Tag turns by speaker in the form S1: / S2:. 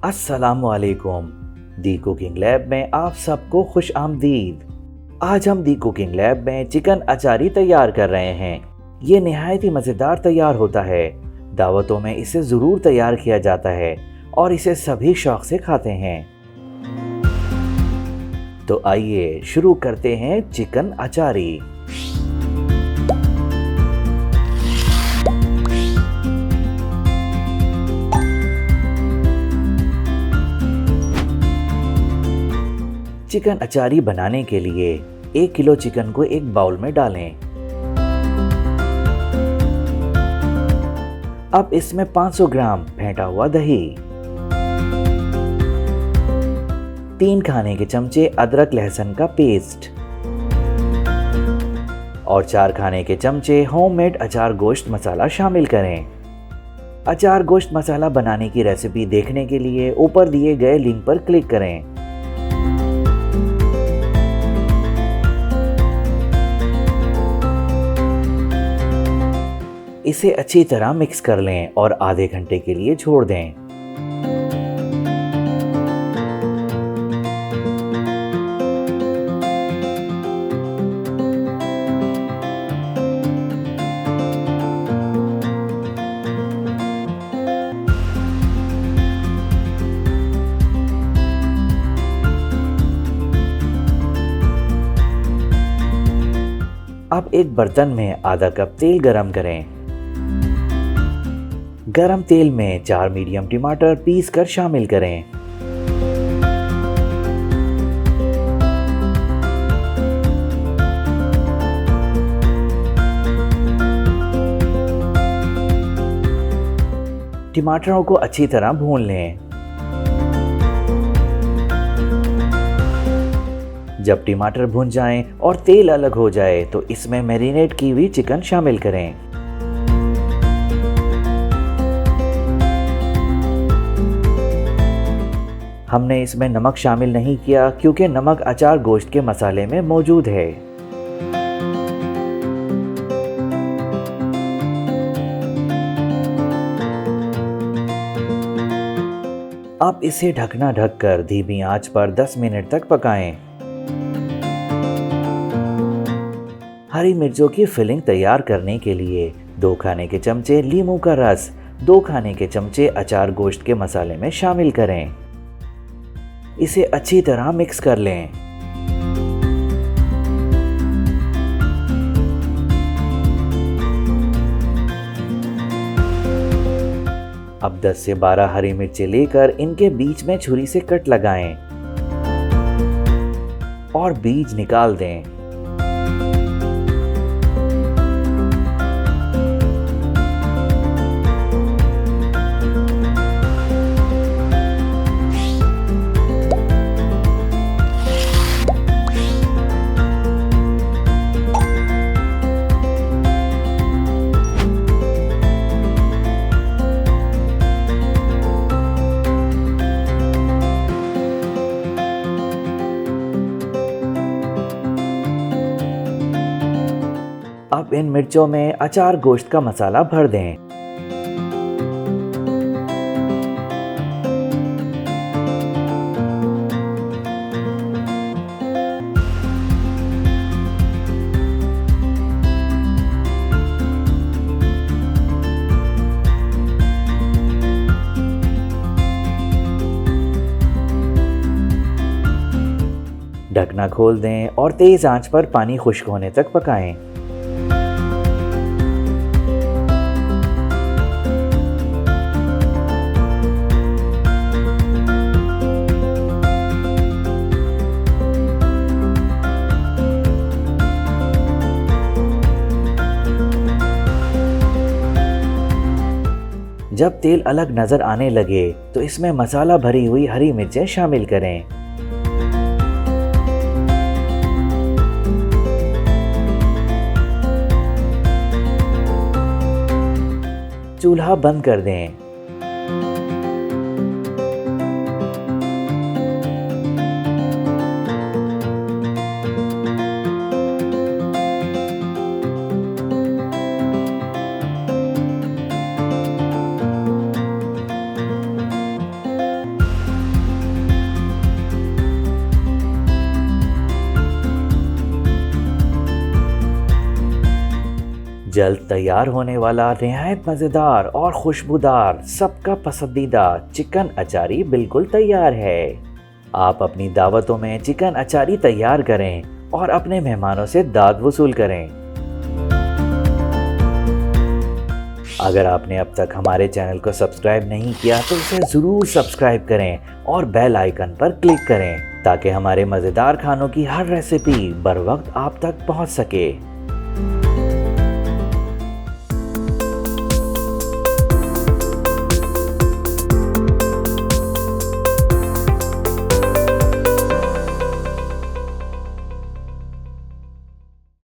S1: अस्सलामुअलैकुम। दी cooking lab में आप सबको खुश आमदीद। आज हम दी कुकिंग लैब में चिकन अचारी तैयार कर रहे हैं। ये निहायत ही मज़ेदार तैयार होता है। दावतों में इसे ज़रूर तैयार किया जाता है और इसे सभी शौक से खाते हैं। तो आइए शुरू करते हैं चिकन अचारी। चिकन अचारी बनाने के लिए 1 किलो चिकन को एक बाउल में डालें। अब इसमें 500 ग्राम फेंटा हुआ दही, 3 खाने के चमचे अदरक लहसुन का पेस्ट और 4 खाने के चमचे होममेड अचार गोश्त मसाला शामिल करें। अचार गोश्त मसाला बनाने की रेसिपी देखने के लिए ऊपर दिए गए लिंक पर क्लिक करें। इसे अच्छी तरह मिक्स कर लें और आधे घंटे के लिए छोड़ दें। अब एक बर्तन में आधा कप तेल गरम करें। गरम तेल में 4 मीडियम टमाटर पीस कर शामिल करें। टमाटरों को अच्छी तरह भून लें। जब टमाटर भून जाएं और तेल अलग हो जाए तो इसमें मैरिनेट की हुई चिकन शामिल करें। हमने इसमें नमक शामिल नहीं किया क्योंकि नमक अचार गोश्त के मसाले में मौजूद है। अब इसे ढकना ढककर धीमी आंच पर 10 मिनट तक पकाएं। हरी मिर्चों की फिलिंग तैयार करने के लिए 2 खाने के चमचे नींबू का रस, 2 खाने के चमचे अचार गोश्त के मसाले में शामिल करें। इसे अच्छी तरह मिक्स कर लें। अब 10 से 12 हरी मिर्चें लेकर इनके बीच में छुरी से कट लगाएं और बीज निकाल दें। अब इन मिर्चों में अचार गोश्त का मसाला भर दें। ढकना खोल दें और तेज आंच पर पानी खुश्क होने तक पकाएं। जब तेल अलग नजर आने लगे तो इसमें मसाला भरी हुई हरी मिर्चें शामिल करें। चूल्हा बंद कर दें। जल्द तैयार होने वाला निहायत मज़ेदार और खुशबूदार सबका पसंदीदा चिकन अचारी बिल्कुल तैयार है। आप अपनी दावतों में चिकन अचारी तैयार करें और अपने मेहमानों से दाद वसूल करें। अगर आपने अब तक हमारे चैनल को सब्सक्राइब नहीं किया तो इसे ज़रूर सब्सक्राइब करें और बेल आइकन पर क्लिक करें ताकि हमारे मज़ेदार खानों की हर रेसिपी बर वक्त आप तक पहुंच सके।